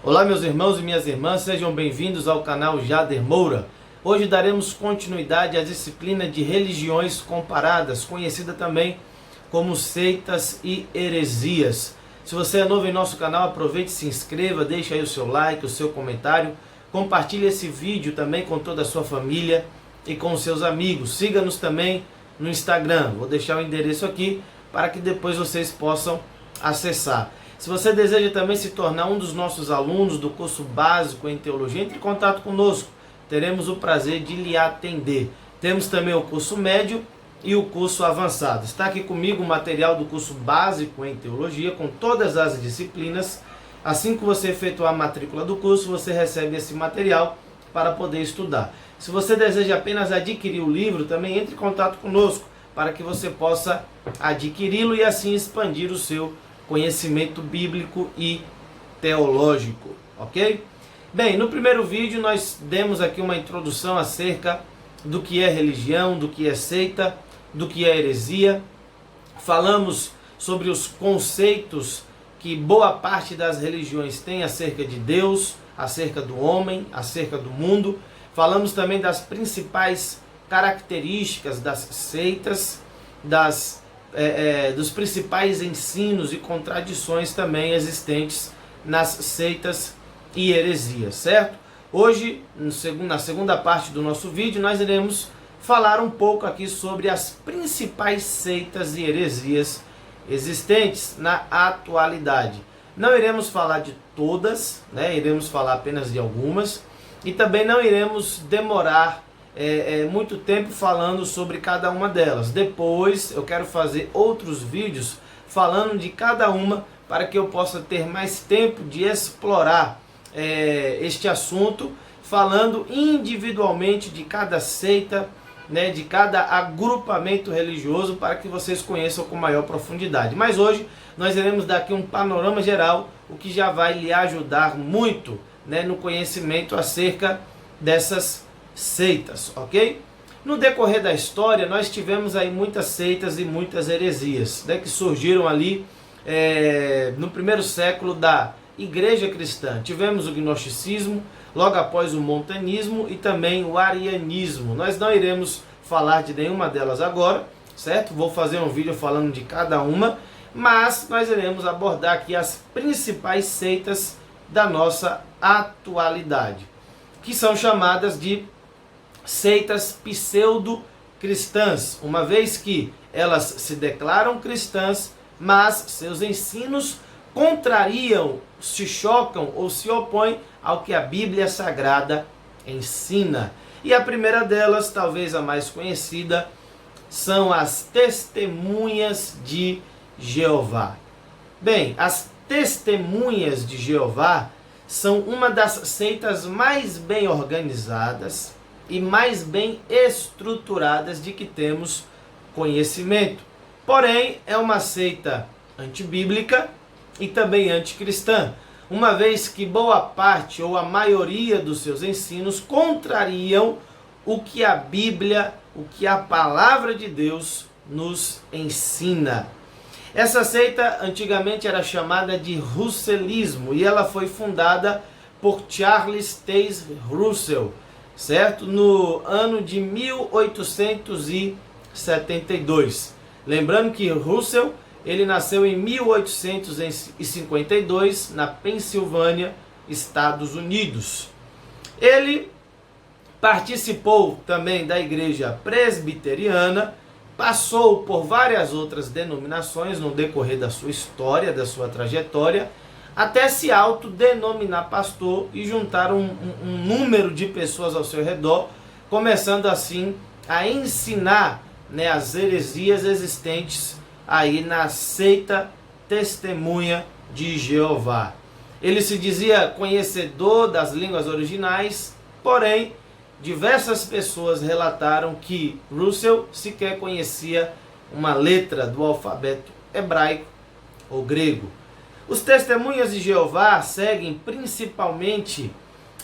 Olá meus irmãos e minhas irmãs, sejam bem-vindos ao canal Jader Moura. Hoje daremos continuidade à disciplina de religiões comparadas, conhecida também como seitas e heresias. Se você é novo em nosso canal, aproveite e se inscreva, deixe aí o seu like, o seu comentário, compartilhe esse vídeo também com toda a sua família e com os seus amigos. Siga-nos também no Instagram, vou deixar o endereço aqui para que depois vocês possam acessar. Se você deseja também se tornar um dos nossos alunos do curso básico em teologia, entre em contato conosco. Teremos o prazer de lhe atender. Temos também o curso médio e o curso avançado. Está aqui comigo o material do curso básico em teologia, com todas as disciplinas. Assim que você efetuar a matrícula do curso, você recebe esse material para poder estudar. Se você deseja apenas adquirir o livro, também entre em contato conosco, para que você possa adquiri-lo e assim expandir o seu conhecimento bíblico e teológico, ok? Bem, no primeiro vídeo nós demos aqui uma introdução acerca do que é religião, do que é seita, do que é heresia. Falamos sobre os conceitos que boa parte das religiões tem acerca de Deus, acerca do homem, acerca do mundo. Falamos também das principais características das seitas, dos principais ensinos e contradições também existentes nas seitas e heresias, certo? Hoje, na segunda parte do nosso vídeo, nós iremos falar um pouco aqui sobre as principais seitas e heresias existentes na atualidade. Não iremos falar de todas, iremos falar apenas de algumas, e também não iremos demorar muito tempo falando sobre cada uma delas. Depois eu quero fazer outros vídeos falando de cada uma, para que eu possa ter mais tempo de explorar este assunto, falando individualmente de cada seita, de cada agrupamento religioso, para que vocês conheçam com maior profundidade. Mas hoje nós iremos dar aqui um panorama geral, o que já vai lhe ajudar muito no conhecimento acerca dessas seitas, ok? No decorrer da história, nós tivemos aí muitas seitas e muitas heresias, que surgiram ali no primeiro século da igreja cristã. Tivemos o gnosticismo, logo após o montanismo e também o arianismo. Nós não iremos falar de nenhuma delas agora, certo? Vou fazer um vídeo falando de cada uma, mas nós iremos abordar aqui as principais seitas da nossa atualidade, que são chamadas de seitas pseudo-cristãs, uma vez que elas se declaram cristãs, mas seus ensinos contrariam, se chocam ou se opõem ao que a Bíblia Sagrada ensina. E a primeira delas, talvez a mais conhecida, são as Testemunhas de Jeová. Bem, as Testemunhas de Jeová são uma das seitas mais bem organizadas e mais bem estruturadas de que temos conhecimento. Porém, é uma seita antibíblica e também anticristã, uma vez que boa parte ou a maioria dos seus ensinos contrariam o que a Bíblia, o que a palavra de Deus nos ensina. Essa seita antigamente era chamada de russellismo e ela foi fundada por Charles Taze Russell, certo? No ano de 1872. Lembrando que Russell, ele nasceu em 1852 na Pensilvânia, Estados Unidos. Ele participou também da igreja presbiteriana, passou por várias outras denominações no decorrer da sua história, da sua trajetória, até se autodenominar pastor e juntar um número de pessoas ao seu redor, começando assim a ensinar as heresias existentes aí na seita Testemunha de Jeová. Ele se dizia conhecedor das línguas originais, porém diversas pessoas relataram que Russell sequer conhecia uma letra do alfabeto hebraico ou grego. Os Testemunhas de Jeová seguem principalmente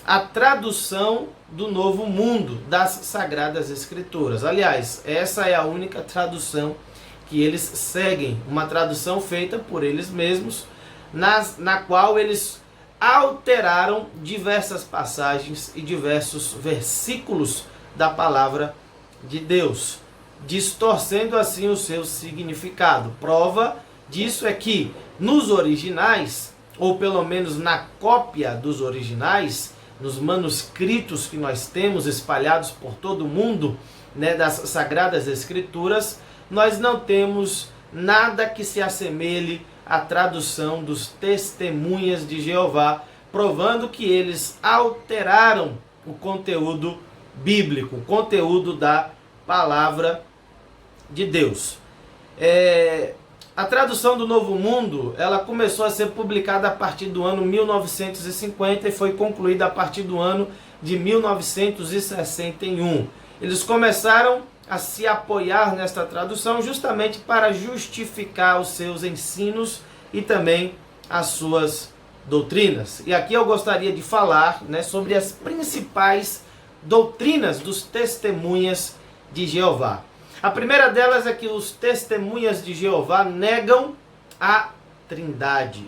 a tradução do Novo Mundo das Sagradas Escrituras. Aliás, essa é a única tradução que eles seguem, uma tradução feita por eles mesmos, na qual eles alteraram diversas passagens e diversos versículos da palavra de Deus, distorcendo assim o seu significado. Prova disso é que nos originais, ou pelo menos na cópia dos originais, nos manuscritos que nós temos espalhados por todo o mundo, né, das Sagradas Escrituras, nós não temos nada que se assemelhe à tradução dos Testemunhas de Jeová, provando que eles alteraram o conteúdo bíblico, o conteúdo da palavra de Deus. A tradução do Novo Mundo, ela começou a ser publicada a partir do ano 1950 e foi concluída a partir do ano de 1961. Eles começaram a se apoiar nesta tradução justamente para justificar os seus ensinos e também as suas doutrinas. E aqui eu gostaria de falar, né, sobre as principais doutrinas dos Testemunhas de Jeová. A primeira delas é que os Testemunhas de Jeová negam a Trindade.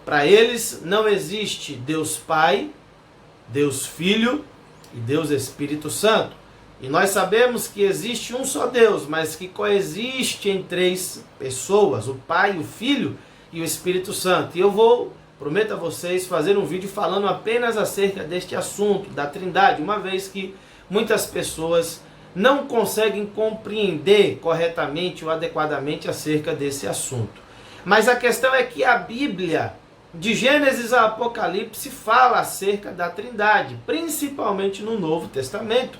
Para eles não existe Deus Pai, Deus Filho e Deus Espírito Santo. E nós sabemos que existe um só Deus, mas que coexiste em três pessoas, o Pai, o Filho e o Espírito Santo. E eu prometo a vocês, fazer um vídeo falando apenas acerca deste assunto, da Trindade, uma vez que muitas pessoas não conseguem compreender corretamente ou adequadamente acerca desse assunto. Mas a questão é que a Bíblia, de Gênesis a Apocalipse, fala acerca da Trindade, principalmente no Novo Testamento,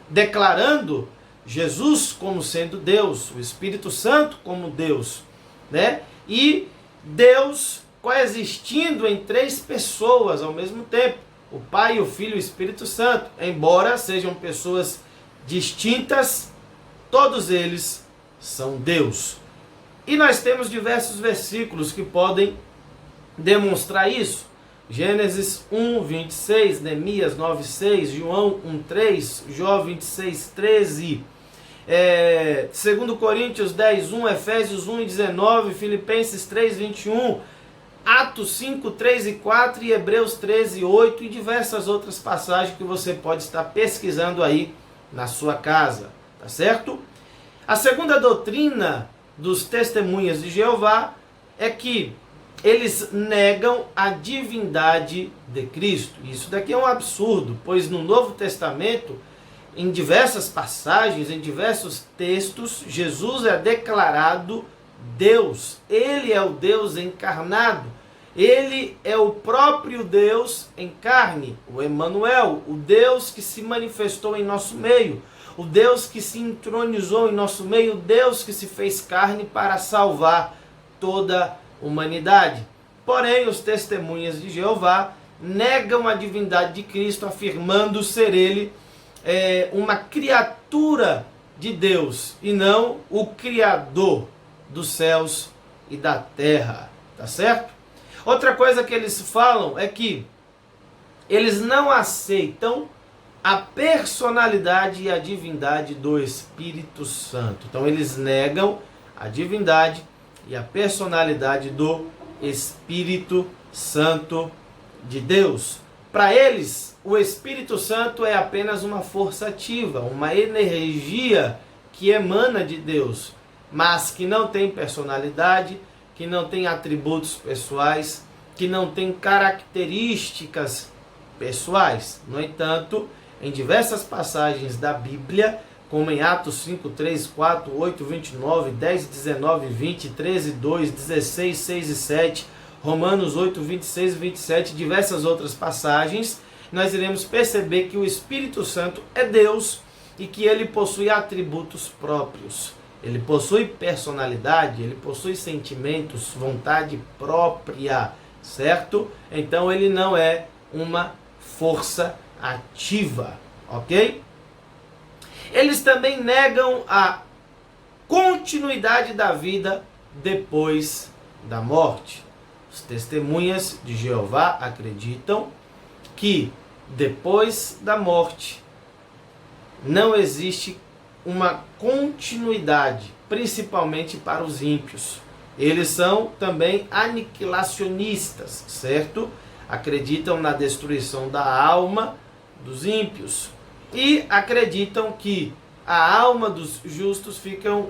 declarando Jesus como sendo Deus, o Espírito Santo como Deus, né? E Deus coexistindo em três pessoas ao mesmo tempo, o Pai, o Filho e o Espírito Santo, embora sejam pessoas distintas, todos eles são Deus. E nós temos diversos versículos que podem demonstrar isso. Gênesis 1, 26, Neemias 9, 6, João 1, 3, Jó 26, 13, 2 Coríntios 10, 1, Efésios 1 e 19, Filipenses 3, 21, Atos 5, 3 e 4 e Hebreus 13, 8 e diversas outras passagens que você pode estar pesquisando aí na sua casa, tá certo? A segunda doutrina dos Testemunhas de Jeová é que eles negam a divindade de Cristo. Isso daqui é um absurdo, pois no Novo Testamento, em diversas passagens, em diversos textos, Jesus é declarado Deus. Ele é o Deus encarnado. Ele é o próprio Deus em carne, o Emanuel, o Deus que se manifestou em nosso meio, o Deus que se entronizou em nosso meio, o Deus que se fez carne para salvar toda a humanidade. Porém, os Testemunhas de Jeová negam a divindade de Cristo, afirmando ser ele uma criatura de Deus e não o Criador dos céus e da terra, tá certo? Outra coisa que eles falam é que eles não aceitam a personalidade e a divindade do Espírito Santo. Então eles negam a divindade e a personalidade do Espírito Santo de Deus. Para eles, o Espírito Santo é apenas uma força ativa, uma energia que emana de Deus, mas que não tem personalidade, que não tem atributos pessoais, que não tem características pessoais. No entanto, em diversas passagens da Bíblia, como em Atos 5, 3, 4, 8, 29, 10, 19, 20, 13, 2, 16, 6 e 7, Romanos 8, 26 e 27, diversas outras passagens, nós iremos perceber que o Espírito Santo é Deus e que ele possui atributos próprios. Ele possui personalidade, ele possui sentimentos, vontade própria, certo? Então ele não é uma força ativa, ok? Eles também negam a continuidade da vida depois da morte. Os Testemunhas de Jeová acreditam que depois da morte não existe uma continuidade, principalmente para os ímpios. Eles são também aniquilacionistas, certo? acreditam na destruição da alma dos ímpios e acreditam que a alma dos justos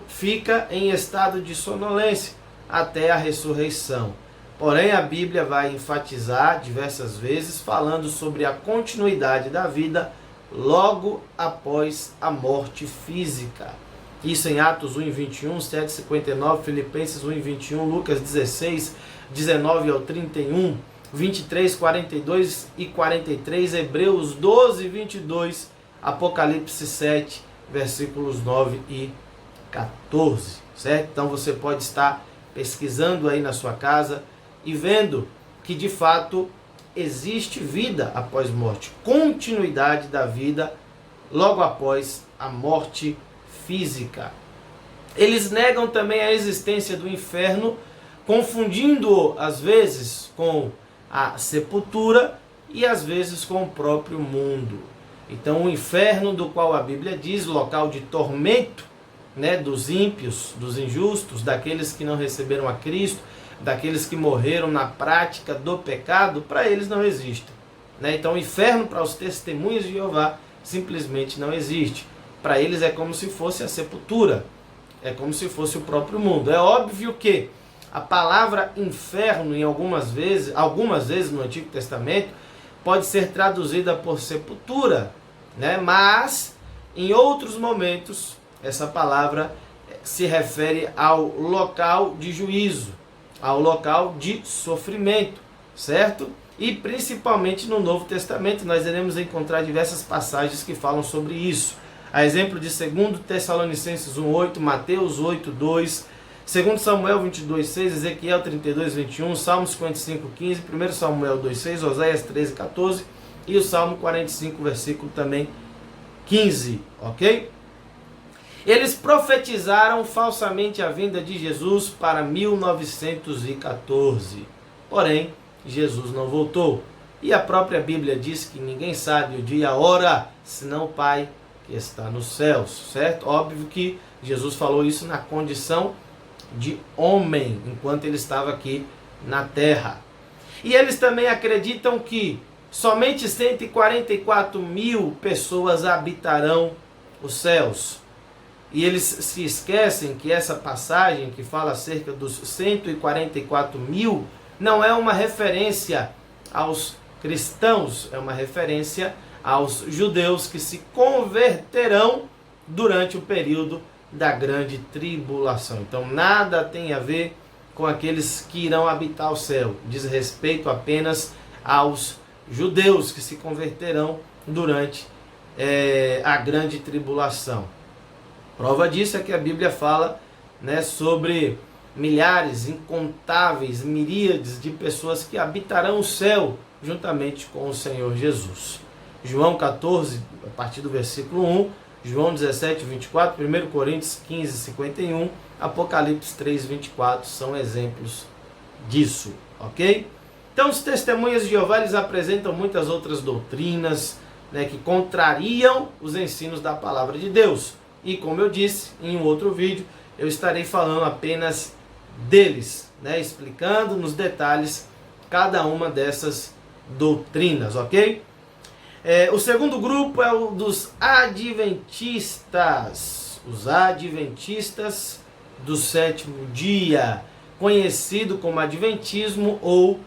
fica em estado de sonolência até a ressurreição. Porém, a Bíblia vai enfatizar diversas vezes falando sobre a continuidade da vida logo após a morte física. Isso em Atos 1:21, 7:59, Filipenses 1:21, Lucas 16, 19 ao 31, 23, 42 e 43, Hebreus 12, 22, Apocalipse 7, versículos 9 e 14, certo? Então você pode estar pesquisando aí na sua casa e vendo que de fato existe vida após morte, continuidade da vida logo após a morte física. Eles negam também a existência do inferno, confundindo-o às vezes com a sepultura e às vezes com o próprio mundo. Então o inferno, do qual a Bíblia diz, local de tormento, né, dos ímpios, dos injustos, daqueles que não receberam a Cristo, daqueles que morreram na prática do pecado, para eles não existe. Né? Então o inferno para os testemunhas de Jeová simplesmente não existe. Para eles é como se fosse a sepultura, é como se fosse o próprio mundo. É óbvio que a palavra inferno, em algumas vezes no Antigo Testamento, pode ser traduzida por sepultura, né? Mas em outros momentos essa palavra se refere ao local de juízo, ao local de sofrimento, certo? E principalmente no Novo Testamento nós iremos encontrar diversas passagens que falam sobre isso. A exemplo de 2 Tessalonicenses 1:8, Mateus 8:2, 2 Samuel 22:6, Ezequiel 32:21, Salmo 55:15, 1 Samuel 2:6, Oséias 13:14 e o Salmo 45, versículo também 15, ok? Eles profetizaram falsamente a vinda de Jesus para 1914, porém Jesus não voltou. E a própria Bíblia diz que ninguém sabe o dia e a hora, senão o Pai que está nos céus, certo? Óbvio que Jesus falou isso na condição de homem, enquanto ele estava aqui na terra. E eles também acreditam que somente 144 mil pessoas habitarão os céus. E eles se esquecem que essa passagem que fala acerca dos 144 mil não é uma referência aos cristãos, é uma referência aos judeus que se converterão durante o período da grande tribulação. Então nada tem a ver com aqueles que irão habitar o céu. Diz respeito apenas aos judeus que se converterão durante a grande tribulação. Prova disso é que a Bíblia fala, né, sobre milhares, incontáveis, miríades de pessoas que habitarão o céu juntamente com o Senhor Jesus. João 14, a partir do versículo 1, João 17, 24, 1 Coríntios 15, 51, Apocalipse 3, 24 são exemplos disso, ok? Então os testemunhas de Jeová, eles apresentam muitas outras doutrinas, né, que contrariam os ensinos da palavra de Deus. E como eu disse em um outro vídeo, eu estarei falando apenas deles, né, explicando nos detalhes cada uma dessas doutrinas, ok? O segundo grupo é o dos adventistas, os adventistas do sétimo dia, conhecido como adventismo ou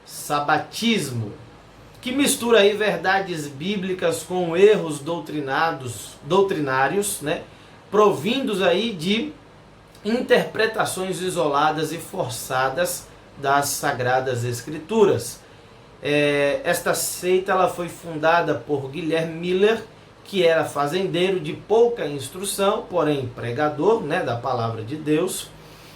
sabatismo, que mistura aí verdades bíblicas com erros doutrinários, né, provindos aí de interpretações isoladas e forçadas das Sagradas Escrituras. Esta seita ela foi fundada por Guilherme Miller, que era fazendeiro de pouca instrução, porém pregador, né, da palavra de Deus.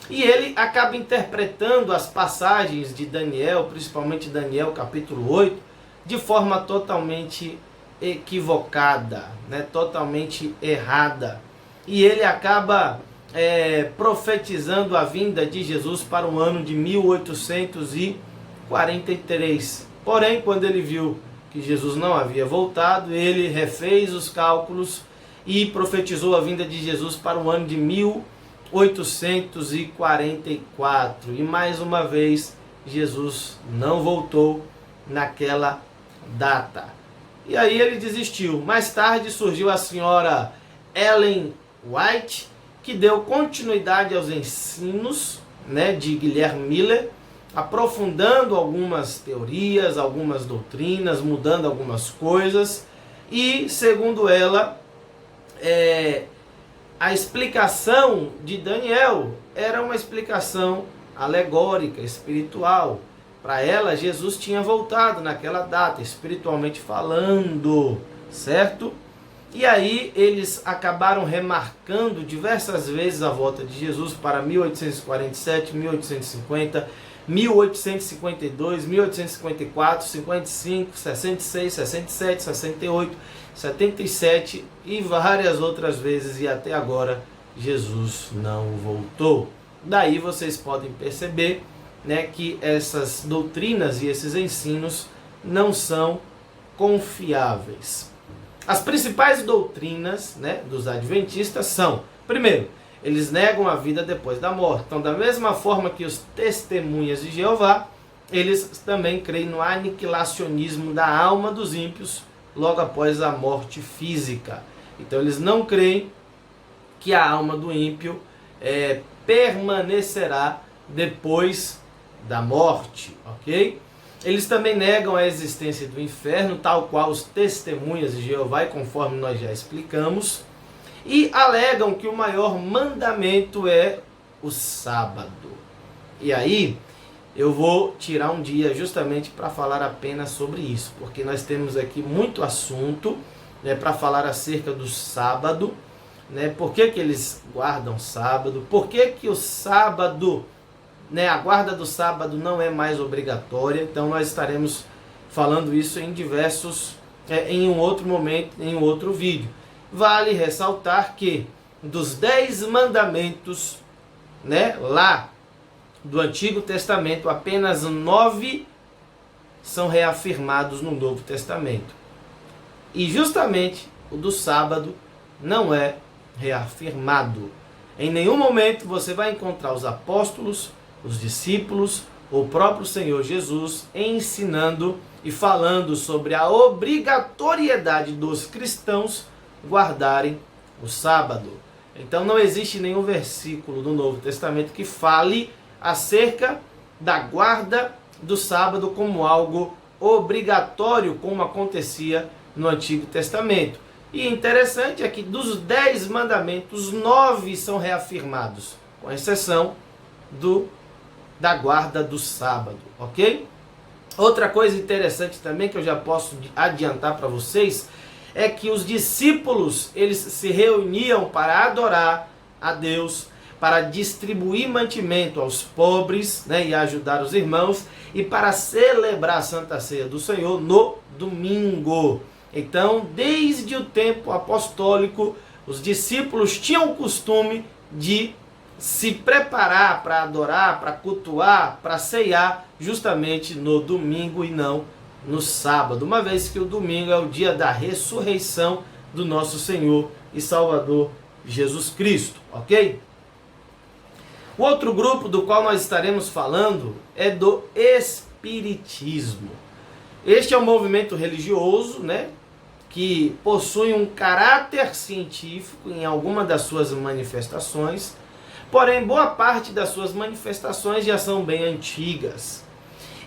E ele acaba interpretando as passagens de Daniel, principalmente Daniel capítulo 8, de forma totalmente equivocada, né, totalmente errada. E ele acaba profetizando a vinda de Jesus para o ano de 1843. Porém, quando ele viu que Jesus não havia voltado, ele refez os cálculos e profetizou a vinda de Jesus para o ano de 1844. E mais uma vez, Jesus não voltou naquela data. E aí ele desistiu. Mais tarde surgiu a senhora Ellen White, que deu continuidade aos ensinos, né, de Guilherme Miller, aprofundando algumas teorias, algumas doutrinas, mudando algumas coisas. E, segundo ela, a explicação de Daniel era uma explicação alegórica, espiritual. Para ela, Jesus tinha voltado naquela data, espiritualmente falando, certo? E aí eles acabaram remarcando diversas vezes a volta de Jesus para 1847, 1850, 1852, 1854, 55, 66, 67, 68, 77 e várias outras vezes, e até agora Jesus não voltou. Daí vocês podem perceber, né, que essas doutrinas e esses ensinos não são confiáveis. As principais doutrinas, né, dos adventistas são, primeiro, eles negam a vida depois da morte. Então, da mesma forma que os testemunhas de Jeová, eles também creem no aniquilacionismo da alma dos ímpios logo após a morte física. Então, eles não creem que a alma do ímpio permanecerá depois da morte, ok? Eles também negam a existência do inferno, tal qual os testemunhas de Jeová, e conforme nós já explicamos, e alegam que o maior mandamento é o sábado. E aí, eu vou tirar um dia justamente para falar apenas sobre isso, porque nós temos aqui muito assunto, né, para falar acerca do sábado, né, por que eles guardam sábado, por que o sábado, né, a guarda do sábado não é mais obrigatória. Então nós estaremos falando isso em em um outro momento, em um outro vídeo. Vale ressaltar que dos 10 mandamentos, né, lá do Antigo Testamento, apenas 9 são reafirmados no Novo Testamento. E justamente o do sábado não é reafirmado. Em nenhum momento você vai encontrar os apóstolos, os discípulos, o próprio Senhor Jesus ensinando e falando sobre a obrigatoriedade dos cristãos guardarem o sábado. Então não existe nenhum versículo do Novo Testamento que fale acerca da guarda do sábado como algo obrigatório, como acontecia no Antigo Testamento. E interessante é que dos 10 mandamentos, 9 são reafirmados, com exceção da guarda do sábado, ok? Outra coisa interessante também que eu já posso adiantar para vocês é que os discípulos, eles se reuniam para adorar a Deus, para distribuir mantimento aos pobres, né, e ajudar os irmãos, e para celebrar a Santa Ceia do Senhor no domingo. Então, desde o tempo apostólico, os discípulos tinham o costume de se preparar para adorar, para cultuar, para ceiar, justamente no domingo e não no sábado, uma vez que o domingo é o dia da ressurreição do nosso Senhor e Salvador Jesus Cristo, ok? O outro grupo do qual nós estaremos falando é do Espiritismo. Este é um movimento religioso, né, que possui um caráter científico em alguma das suas manifestações, porém boa parte das suas manifestações já são bem antigas.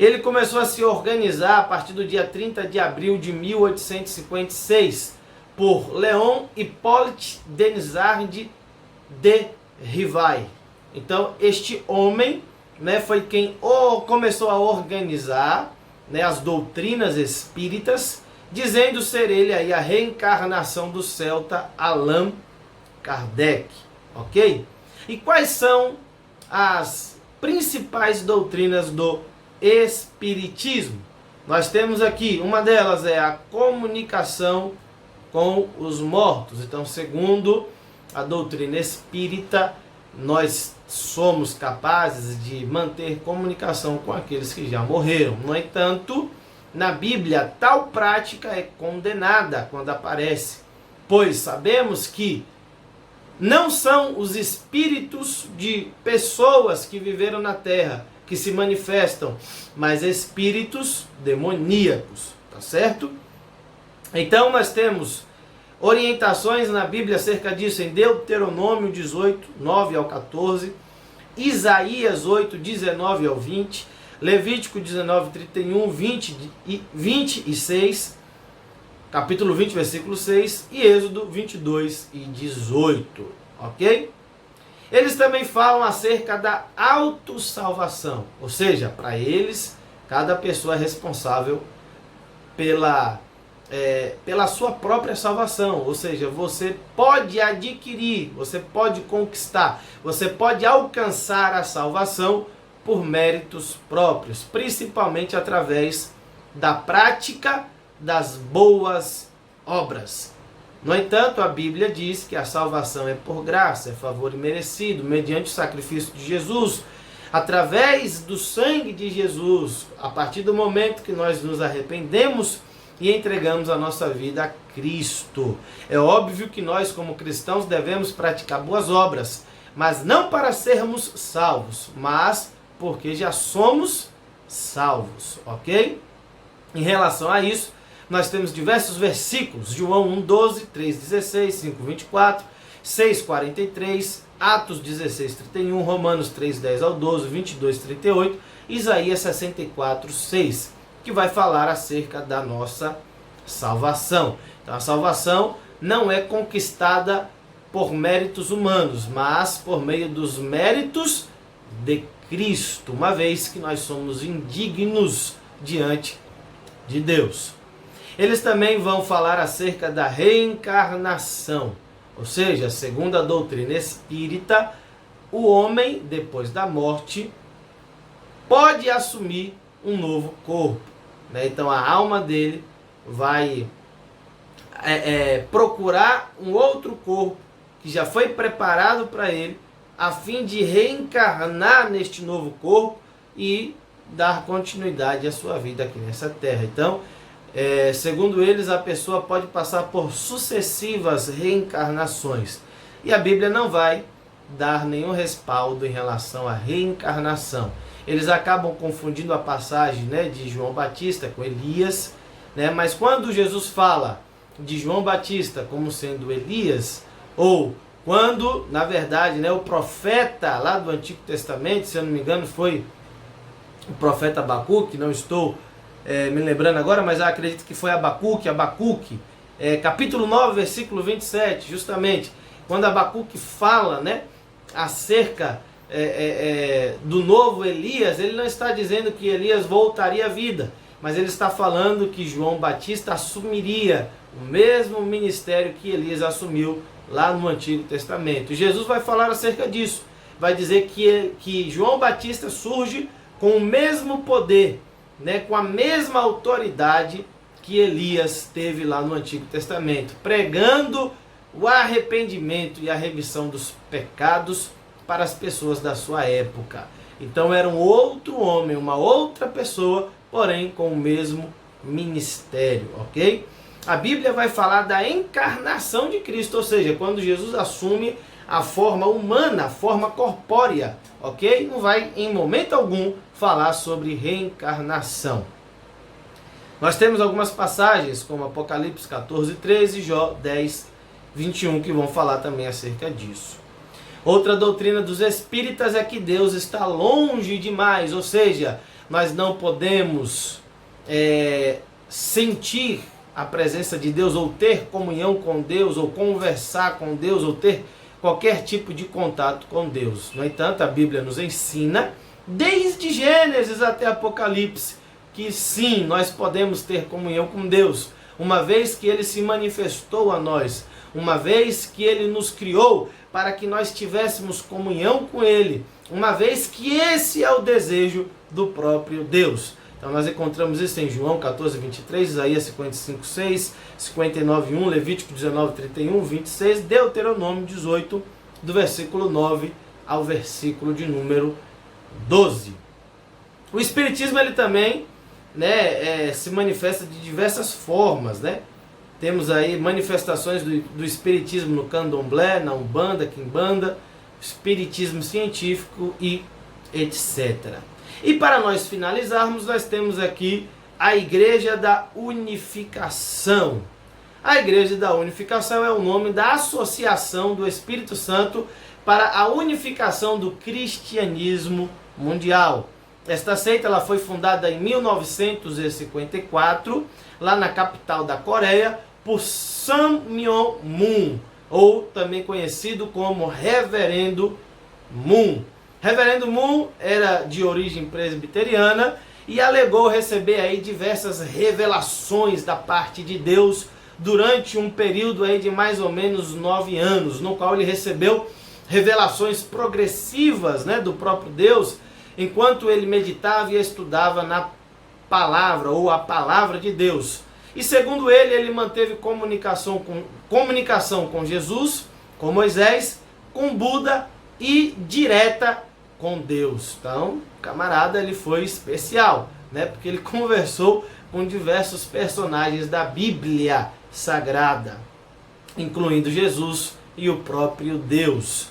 Ele começou a se organizar a partir do dia 30 de abril de 1856 por Léon Hippolyte Denisard de Rivail. Então este homem, né, foi quem começou a organizar, né, as doutrinas espíritas, dizendo ser ele aí a reencarnação do celta Allan Kardec, ok? E quais são as principais doutrinas do Espiritismo? Nós temos aqui, uma delas é a comunicação com os mortos. Então, segundo a doutrina espírita, nós somos capazes de manter comunicação com aqueles que já morreram. No entanto, na Bíblia, tal prática é condenada quando aparece, pois sabemos que não são os espíritos de pessoas que viveram na Terra que se manifestam, mas espíritos demoníacos, tá certo? Então nós temos orientações na Bíblia acerca disso em Deuteronômio 18, 9 ao 14, Isaías 8, 19 ao 20, Levítico 19, 31, 20 e 26, capítulo 20, versículo 6, e Êxodo 22 e 18, ok? Eles também falam acerca da autossalvação, ou seja, para eles, cada pessoa é responsável pela sua própria salvação, ou seja, você pode adquirir, você pode conquistar, você pode alcançar a salvação por méritos próprios, principalmente através da prática das boas obras. No entanto, a Bíblia diz que a salvação é por graça, é favor imerecido, mediante o sacrifício de Jesus, através do sangue de Jesus, a partir do momento que nós nos arrependemos e entregamos a nossa vida a Cristo. É óbvio que nós, como cristãos, devemos praticar boas obras, mas não para sermos salvos, mas porque já somos salvos, ok? Em relação a isso, nós temos diversos versículos, João 1,12, 3,16, 5,24, 6,43, Atos 16,31, Romanos 3,10 ao 12, 22,38, Isaías 64,6, que vai falar acerca da nossa salvação. Então a salvação não é conquistada por méritos humanos, mas por meio dos méritos de Cristo, uma vez que nós somos indignos diante de Deus. Eles também vão falar acerca da reencarnação, ou seja, segundo a doutrina espírita, o homem, depois da morte, pode assumir um novo corpo, né? Então a alma dele vai procurar um outro corpo que já foi preparado para ele, a fim de reencarnar neste novo corpo e dar continuidade à sua vida aqui nessa terra. Então, segundo eles, a pessoa pode passar por sucessivas reencarnações. E a Bíblia não vai dar nenhum respaldo em relação à reencarnação. Eles acabam confundindo a passagem, né, de João Batista com Elias, né? Mas quando Jesus fala de João Batista como sendo Elias, ou quando, na verdade, né, o profeta lá do Antigo Testamento, se eu não me engano, foi o profeta Abacuque, não estou me lembrando agora, mas eu acredito que foi Abacuque, capítulo 9, versículo 27, justamente, quando Abacuque fala, né, acerca do novo Elias, ele não está dizendo que Elias voltaria à vida, mas ele está falando que João Batista assumiria o mesmo ministério que Elias assumiu lá no Antigo Testamento. Jesus vai falar acerca disso, vai dizer que João Batista surge com o mesmo poder, né, com a mesma autoridade que Elias teve lá no Antigo Testamento, pregando o arrependimento e a remissão dos pecados para as pessoas da sua época. Então era um outro homem, uma outra pessoa, porém com o mesmo ministério, ok? A Bíblia vai falar da encarnação de Cristo, ou seja, quando Jesus assume a forma humana, a forma corpórea, ok? Não vai em momento algum falar sobre reencarnação. Nós temos algumas passagens, como Apocalipse 14, 13, Jó 10, 21, que vão falar também acerca disso. Outra doutrina dos espíritas é que Deus está longe demais, ou seja, nós não podemos sentir a presença de Deus, ou ter comunhão com Deus, ou conversar com Deus, ou ter qualquer tipo de contato com Deus. No entanto, a Bíblia nos ensina, desde Gênesis até Apocalipse, que sim, nós podemos ter comunhão com Deus, uma vez que Ele se manifestou a nós, uma vez que Ele nos criou para que nós tivéssemos comunhão com Ele, uma vez que esse é o desejo do próprio Deus. Então nós encontramos isso em João 14, 23, Isaías 55, 6, 59, 1, Levítico 19, 31, 26, Deuteronômio 18, do versículo 9 ao versículo de número 12. O Espiritismo ele também, né, se manifesta de diversas formas, né? Temos aí manifestações do Espiritismo no Candomblé, na Umbanda, Quimbanda, Espiritismo científico e etc. E para nós finalizarmos, nós temos aqui a Igreja da Unificação. A Igreja da Unificação é o nome da Associação do Espírito Santo para a unificação do cristianismo mundial. Esta seita ela foi fundada em 1954, lá na capital da Coreia, por Sun Myung Moon, ou também conhecido como Reverendo Moon. Reverendo Moon era de origem presbiteriana e alegou receber aí diversas revelações da parte de Deus durante um período aí de mais ou menos 9 anos, no qual ele recebeu revelações progressivas, né, do próprio Deus, enquanto ele meditava e estudava na palavra ou a palavra de Deus. E segundo ele, ele manteve comunicação com Jesus, com Moisés, com Buda e direta com Deus. Então, camarada, ele foi especial, né? Porque ele conversou com diversos personagens da Bíblia Sagrada, incluindo Jesus e o próprio Deus.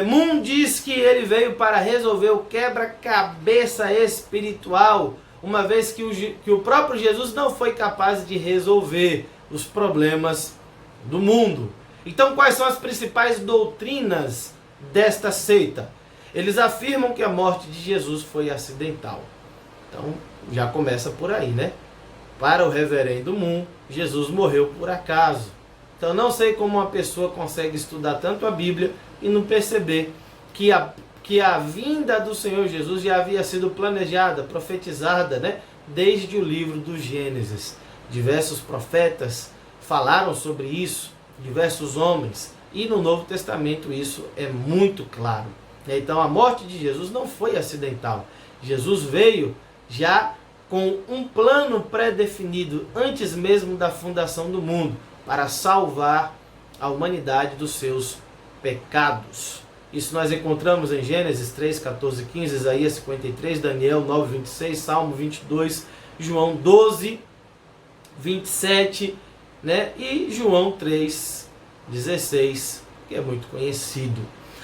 Moon diz que ele veio para resolver o quebra-cabeça espiritual, uma vez que o próprio Jesus não foi capaz de resolver os problemas do mundo. Então, quais são as principais doutrinas desta seita? Eles afirmam que a morte de Jesus foi acidental. Então, já começa por aí, né? Para o Reverendo Moon, Jesus morreu por acaso. Então, não sei como uma pessoa consegue estudar tanto a Bíblia e não perceber que a vinda do Senhor Jesus já havia sido planejada, profetizada, né? Desde o livro do Gênesis. Diversos profetas falaram sobre isso, diversos homens, e no Novo Testamento isso é muito claro. Então a morte de Jesus não foi acidental. Jesus veio já com um plano pré-definido antes mesmo da fundação do mundo, para salvar a humanidade dos seus pecados. Isso nós encontramos em Gênesis 3, 14, 15, Isaías 53, Daniel 9, 26, Salmo 22, João 12, 27, né? E João 3, 16, que é muito conhecido.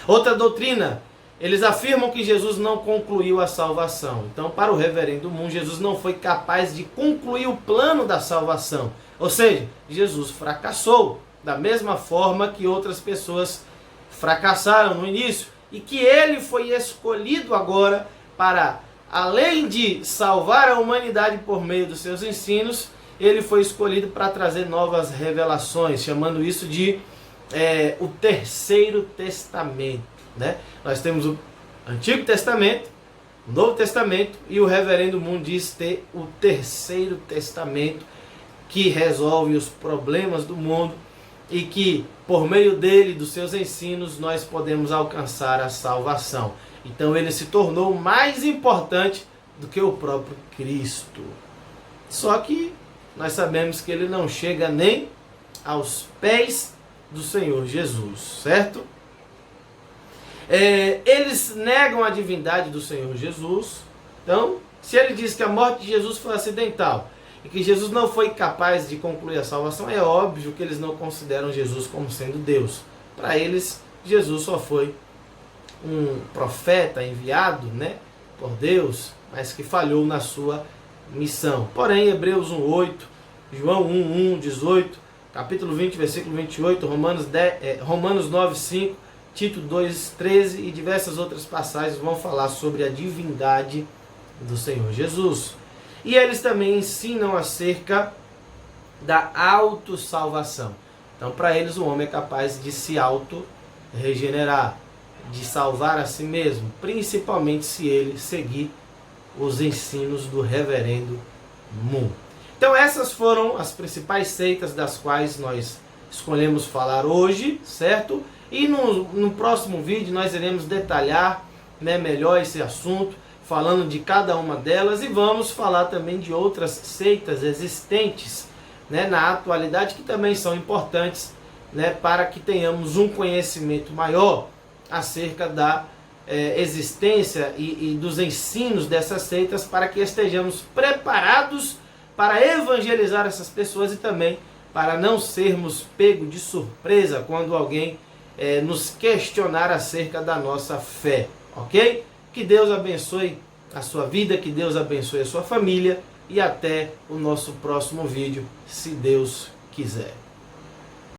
Outra doutrina, eles afirmam que Jesus não concluiu a salvação. Então, para o Reverendo Moon, Jesus não foi capaz de concluir o plano da salvação. Ou seja, Jesus fracassou, da mesma forma que outras pessoas fracassaram no início. E que ele foi escolhido agora para, além de salvar a humanidade por meio dos seus ensinos, ele foi escolhido para trazer novas revelações, chamando isso de o Terceiro Testamento, né? Nós temos o Antigo Testamento, o Novo Testamento, e o Reverendo Moon diz ter o Terceiro Testamento, que resolve os problemas do mundo e que, por meio dele, dos seus ensinos, nós podemos alcançar a salvação. Então ele se tornou mais importante do que o próprio Cristo. Só que nós sabemos que ele não chega nem aos pés do Senhor Jesus, certo? Eles negam a divindade do Senhor Jesus. Então, se ele diz que a morte de Jesus foi acidental e que Jesus não foi capaz de concluir a salvação, é óbvio que eles não consideram Jesus como sendo Deus. Para eles, Jesus só foi um profeta enviado, né, por Deus, mas que falhou na sua missão. Porém, Hebreus 1:8, João 1:18, capítulo 20, versículo 28, Romanos 9:5, Tito 2:13 e diversas outras passagens vão falar sobre a divindade do Senhor Jesus. E eles também ensinam acerca da autossalvação. Então, para eles, o homem é capaz de se auto-regenerar, de salvar a si mesmo, principalmente se ele seguir os ensinos do Reverendo Moon. Então, essas foram as principais seitas das quais nós escolhemos falar hoje, certo? E no próximo vídeo nós iremos detalhar, né, melhor esse assunto, falando de cada uma delas, e vamos falar também de outras seitas existentes, né, na atualidade, que também são importantes, né, para que tenhamos um conhecimento maior acerca da existência e dos ensinos dessas seitas, para que estejamos preparados para evangelizar essas pessoas e também para não sermos pegos de surpresa quando alguém nos questionar acerca da nossa fé, ok? Que Deus abençoe a sua vida, que Deus abençoe a sua família e até o nosso próximo vídeo, se Deus quiser.